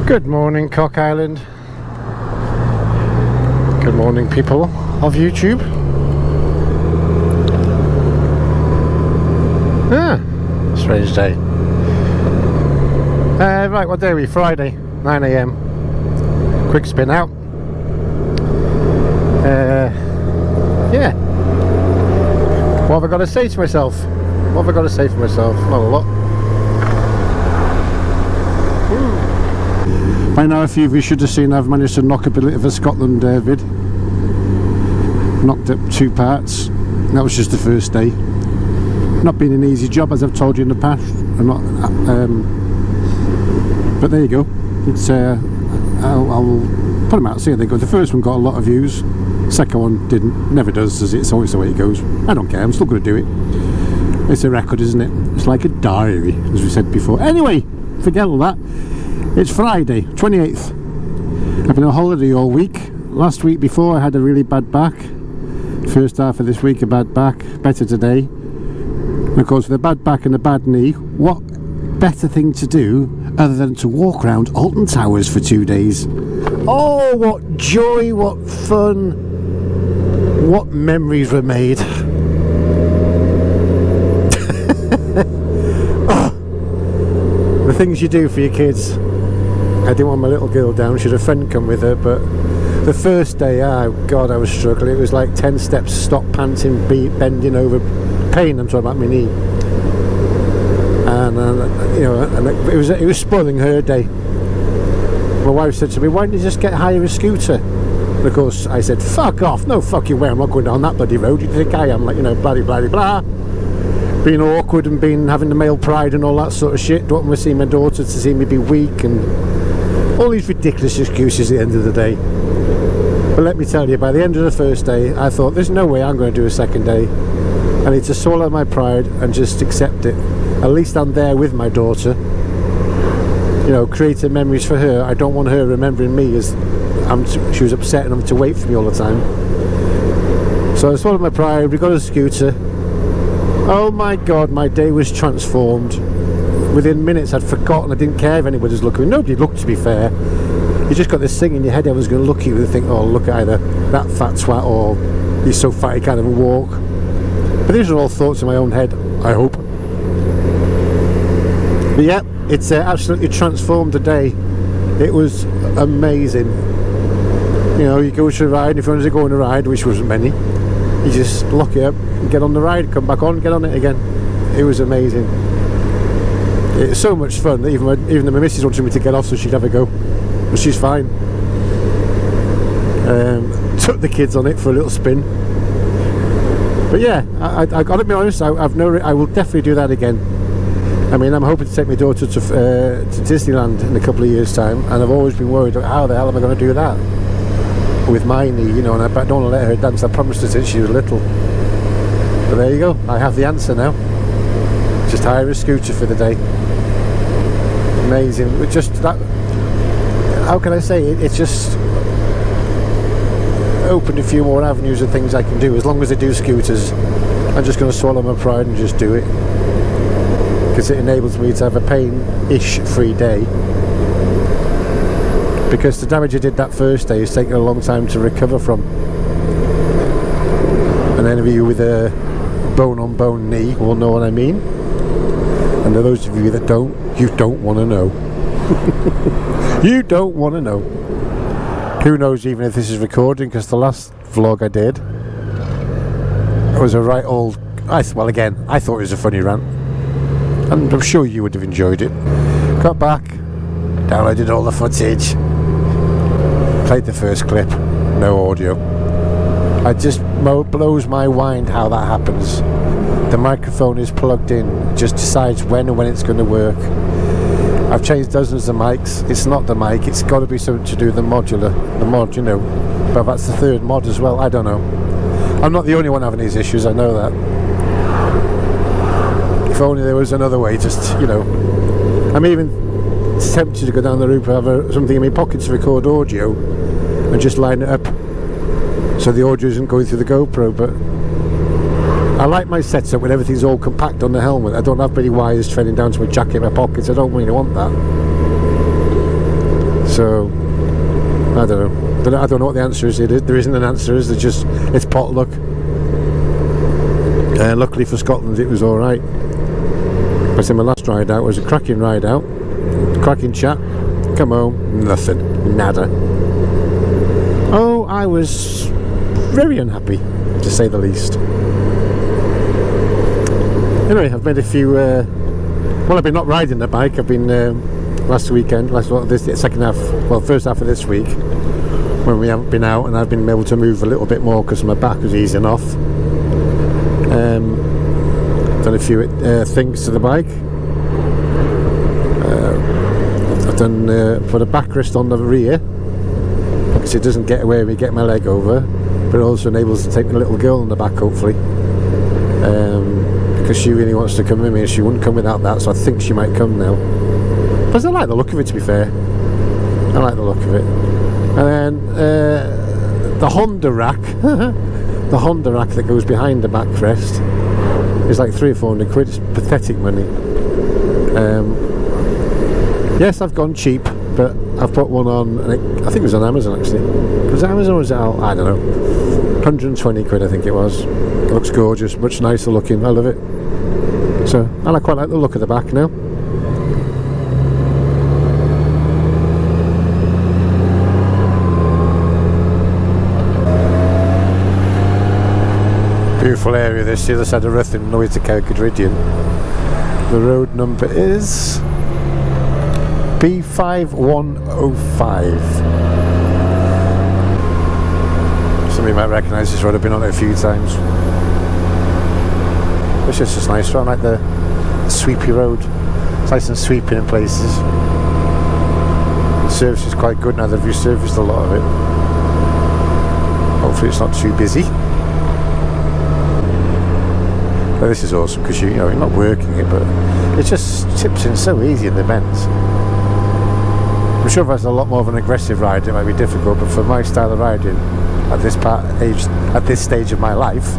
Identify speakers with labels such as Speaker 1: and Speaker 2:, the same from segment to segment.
Speaker 1: Good morning, Cock Island. Good morning, people of YouTube. Strange day. Right, what day are we? Friday, 9 AM. Quick spin out. Yeah. What have I got to say to myself? What have I got to say for myself? Not a lot. By now, a few of you should have seen I've managed to knock up a bit of a Scotland vid. Knocked up 2 parts. That was just the first day. Not been an easy job, as I've told you in the past. I'm not, but there you go. It's I'll put them out. See how they go. The first one got a lot of views. Second one didn't. Never does it? It's always the way it goes. I don't care. I'm still going to do it. It's a record, isn't it? It's like a diary, as we said before. Anyway, forget all that. It's Friday, 28th. I've been on holiday all week. Last week before I had a really bad back. First half of this week a bad back. Better today. And of course, with a bad back and a bad knee, what better thing to do other than to walk around Alton Towers for 2 days? Oh, what joy, what fun, what memories were made. Oh, the things you do for your kids. I didn't want my little girl down, she had a friend come with her, but the first day, oh God, I was struggling. It was like 10 steps, stop panting, bending over, pain, I'm talking about my knee. And you know, and it was spoiling her day. My wife said to me, why don't you just hire a scooter? And of course I said, fuck off, no fucking way, I'm not going down that bloody road. You think I am, like, you know, bloody blah. Being awkward and having the male pride and all that sort of shit. Don't want to see my daughter to see me be weak and all these ridiculous excuses at the end of the day. But let me tell you, by the end of the first day, I thought, there's no way I'm going to do a second day. I need to swallow my pride and just accept it. At least I'm there with my daughter. You know, creating memories for her. I don't want her remembering me as she was upset and having to wait for me all the time. So I swallowed my pride, we got a scooter. Oh my God, my day was transformed. Within minutes I'd forgotten, I didn't care if anybody was looking. Nobody looked, to be fair. You just got this thing in your head, everyone's going to look at you and think, oh, look at either that fat twat or he's so fat he can't even walk. But these are all thoughts in my own head, I hope. But yeah, it's absolutely transformed the day. It was amazing. You know, you go to a ride, if you wanted to go on a ride, which wasn't many, you just lock it up, get on the ride, come back on, get on it again. It was amazing. It's so much fun that even my missus wanted me to get off so she'd have a go. But she's fine. Took the kids on it for a little spin. But yeah, I got to be honest, I will definitely do that again. I mean, I'm hoping to take my daughter to Disneyland in a couple of years' time, and I've always been worried, how the hell am I going to do that with my knee, you know, and I don't want to let her dance. I promised her since she was little. But there you go, I have the answer now. Just hire a scooter for the day. Amazing. Just that, how can I say it? It's just opened a few more avenues of things I can do. As long as I do scooters, I'm just going to swallow my pride and just do it, because it enables me to have a pain-ish free day. Because the damage I did that first day is taking a long time to recover from. And any of you with a bone-on-bone knee will know what I mean. And for those of you that don't, you don't want to know. You don't want to know. Who knows even if this is recording, because the last vlog I did, it was a right old... well, again, I thought it was a funny rant. And I'm sure you would have enjoyed it. Got back, downloaded all the footage, played the first clip, no audio. It just blows my mind how that happens. The microphone is plugged in, it just decides when and when it's going to work. I've changed dozens of mics. It's not the mic, it's got to be something to do with the mod, you know. But that's the third mod as well, I don't know. I'm not the only one having these issues, I know that. If only there was another way, just, you know. I'm even tempted to go down the route of have something in my pocket to record audio and just line it up so the audio isn't going through the GoPro. But I like my setup when everything's all compact on the helmet. I don't have many wires trailing down to my jacket in my pockets. I don't really want that. So I don't know. I don't know what the answer is. There isn't an answer. It's potluck. Luckily for Scotland, it was all right. I said my last ride out was a cracking ride out, cracking chat. Come home, nothing, nada. Oh, I was very unhappy, to say the least. Anyway, I've made a few. Well, I've been not riding the bike. I've been first half of this week, when we haven't been out, and I've been able to move a little bit more because my back was easing off. Done a few things to the bike. I've done put a backrest on the rear because it doesn't get away when you get my leg over, but it also enables to take the little girl on the back, hopefully, because she really wants to come with me and she wouldn't come without that, so I think she might come now. But I like the look of it, to be fair. I like the look of it. And then the Honda rack the Honda rack that goes behind the backrest is like 300 or 400 quid. It's pathetic money. Yes, I've gone cheap, but I've put one on, and I think it was on Amazon actually. Was it Amazon or was it out? I don't know. 120 quid I think it was. It looks gorgeous, much nicer looking. I love it. So I quite like the look of the back now. Beautiful area this, the other side of Ruthin, on the way to Kirkcudbridian. The road number is B5105. Some of you might recognise this road, I've been on it a few times. It's just nice, right? I like the Sweepy Road. It's nice and sweeping in places. The service is quite good now, they've resurfaced a lot of it. Hopefully it's not too busy. Well, this is awesome because you're not working it, but it just tips in so easy in the bends. I'm sure if I was a lot more of an aggressive rider, it might be difficult, but for my style of riding at this stage of my life,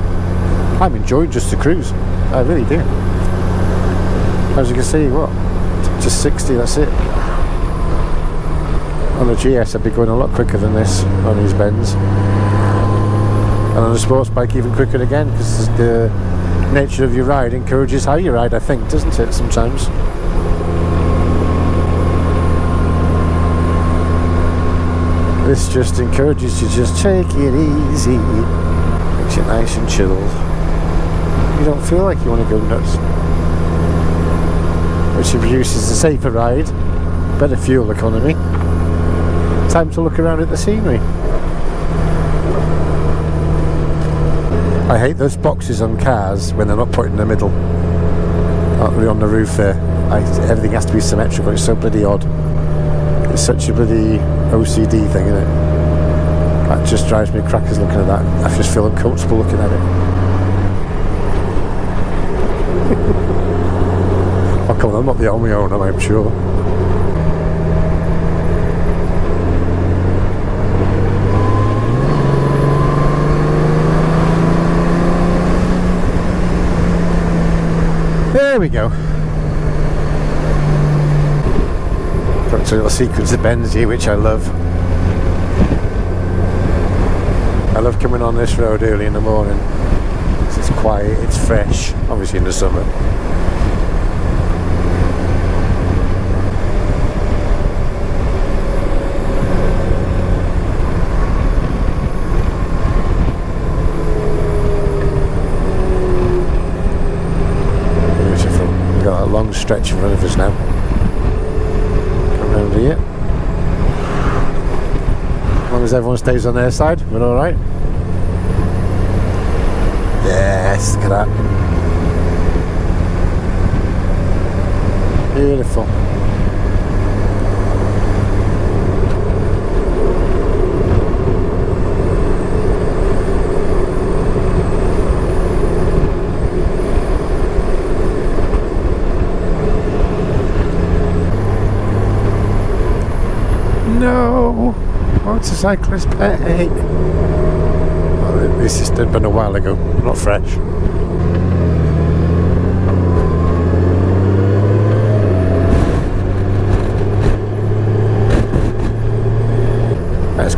Speaker 1: I'm enjoying just the cruise. I really do. As you can see, just 60, that's it. On the GS I'd be going a lot quicker than this on these bends, and on a sports bike even quicker again, because the nature of your ride encourages how you ride, I think, doesn't it, sometimes? This just encourages you to just take it easy, makes you nice and chilled. You don't feel like you want to go nuts, which produces a safer ride, better fuel economy, time to look around at the scenery. I hate those boxes on cars when they're not put in the middle, on the roof there. Everything has to be symmetrical. It's so bloody odd. It's such a bloody OCD thing, isn't it? That just drives me crackers looking at that. I just feel uncomfortable looking at it. Oh come on, I'm not the only owner, I'm sure. There we go. Got a little sequence of bends here, which I love. I love coming on this road early in the morning. It's quiet, it's fresh, obviously in the summer. Long stretch in front of us now. Come round here. As long as everyone stays on their side, we're alright. Yes, look at that. Beautiful. No! What's a cyclist pay? Well, this has been a while ago, not fresh.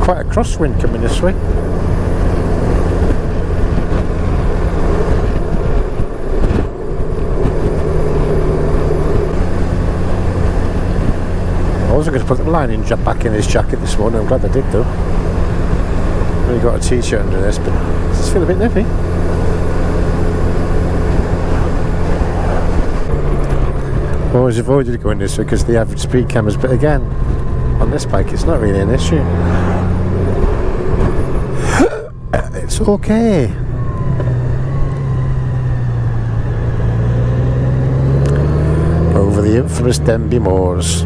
Speaker 1: quite a crosswind coming this way. I wasn't going to put the lining back in his jacket this morning. I'm glad I did though. Only got a t-shirt under this, but I just feel a bit nippy. Always avoided going this way because the average speed cameras, but again, on this bike it's not really an issue. It's okay. Over the infamous Denbigh Moors.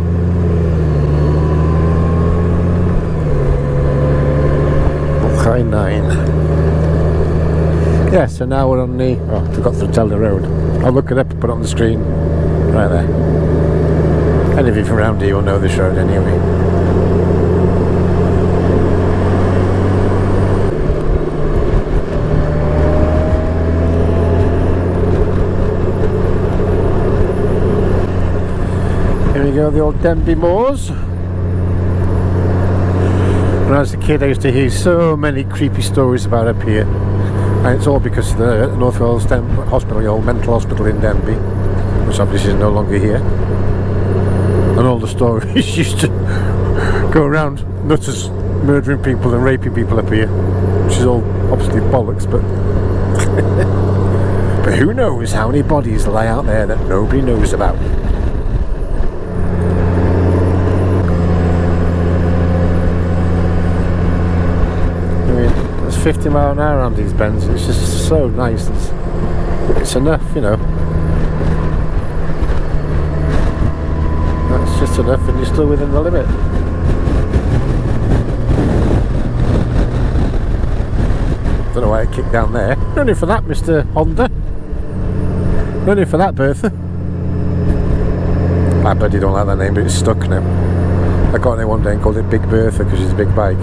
Speaker 1: High 9. Yeah, so now we're on the... oh, I forgot to tell the road. I'll look it up and put it on the screen. Right there. Any of you from around here will know this road anyway. Here we go, the old Denbigh Moors. When I was a kid I used to hear so many creepy stories about up here, and it's all because of the North Wales Hospital, the old mental hospital in Denbigh, which obviously is no longer here, and all the stories used to go around, nutters murdering people and raping people up here, which is all obviously bollocks, but but who knows how many bodies lie out there that nobody knows about. I mean, there's 50 mile an hour on these bends. It's just so nice. It's enough, you know. That's just enough, and you're still within the limit. Don't know why it kicked down there. No need for that, Mr. Honda. No need for that, Bertha. My buddy don't like that name, but it's stuck now. I got it one day and called it Big Bertha because it's a big bike.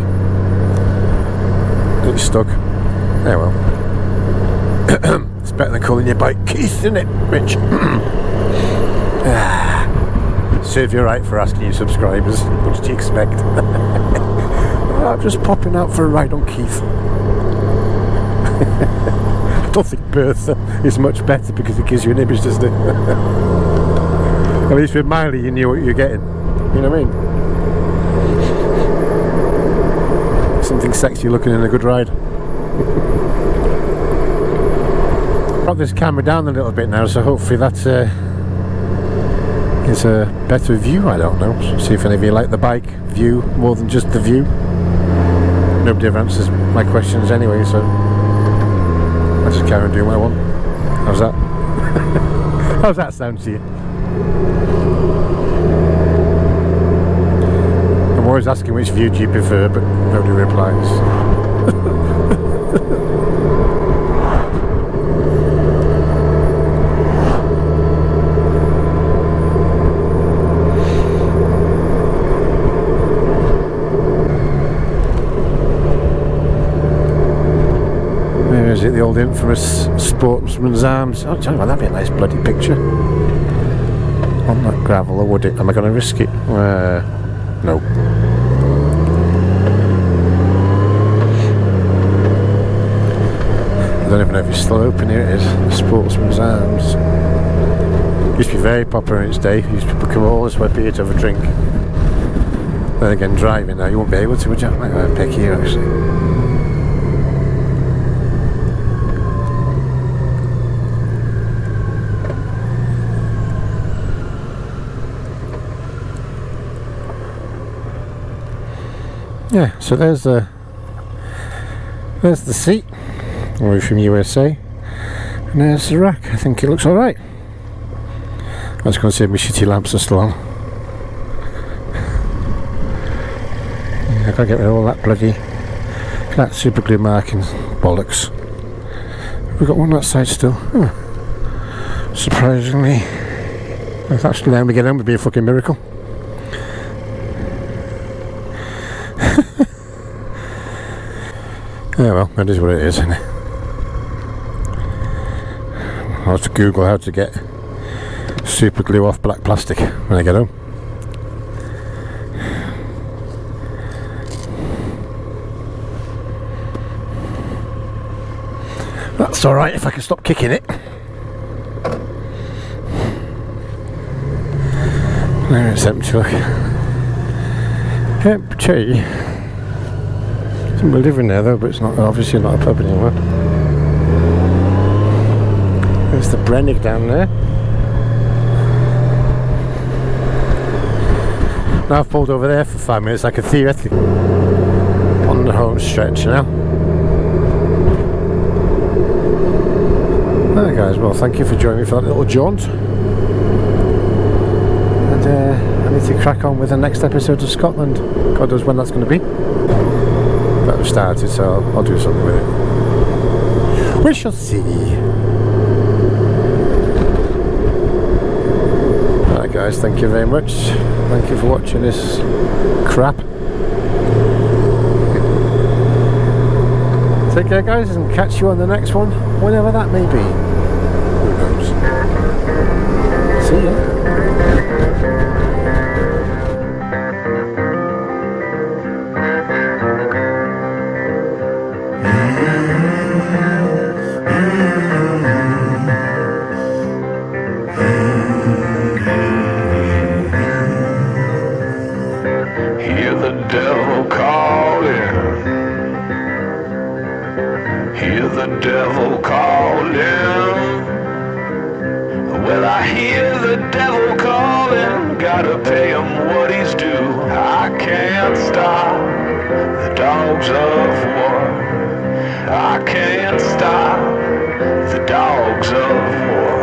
Speaker 1: It's stuck. Yeah, well. It's better than calling your bike Keith, isn't it, Rich? Serve you right for asking your subscribers. What did you expect? I'm just popping out for a ride on Keith. I don't think Bertha is much better because it gives you an image, doesn't it? At least with Miley you knew what you're getting. You know what I mean? Something sexy looking in a good ride. Got this camera down a little bit now, so hopefully that's is a better view. I don't know. See if any of you like the bike view more than just the view. Nobody ever answers my questions anyway, so I just carry on doing what I want. How's that? How's that sound to you? I'm always asking which view do you prefer, but nobody replies. Is it the old infamous Sportsman's Arms? Oh, tell you what, that'd be a nice bloody picture on that gravel, or would it? Am I going to risk it? No. I don't even know if it's still open. Here it is, the Sportsman's Arms. Used to be very popular in its day. Used to come all this way up here to have a drink. Then again, driving now, you won't be able to, would you? I might go and pick here actually. Yeah, so there's the seat, we're from USA, and there's the rack. I think it looks alright. I was going to say my shitty lamps are still on. Yeah, I gotta get rid of all that bloody, that super glue marking bollocks. We've got one on that side still. Oh, surprisingly, if that's allowed me to get home would be a fucking miracle. Yeah, well, that is what it is, isn't it? I'll have to Google how to get super glue off black plastic when I get home. It's alright if I can stop kicking it. There it's empty, look. Empty. We're living there though, but it's not obviously not a pub anymore. There's the Brennig down there. Now I've pulled over there for 5 minutes, I could theoretically on the home stretch now. Alright guys, well thank you for joining me for that little jaunt. And I need to crack on with the next episode of Scotland. God knows when that's going to be. But I've started, so I'll do something with it. We shall see. Alright guys, thank you very much. Thank you for watching this crap. Take care guys, and catch you on the next one, whenever that may be. Who knows? See ya.
Speaker 2: Hear the devil calling. Hear the devil calling. Well, I hear the devil calling. Gotta pay him what he's due. I can't stop the dogs of war. I can't stop the dogs of war.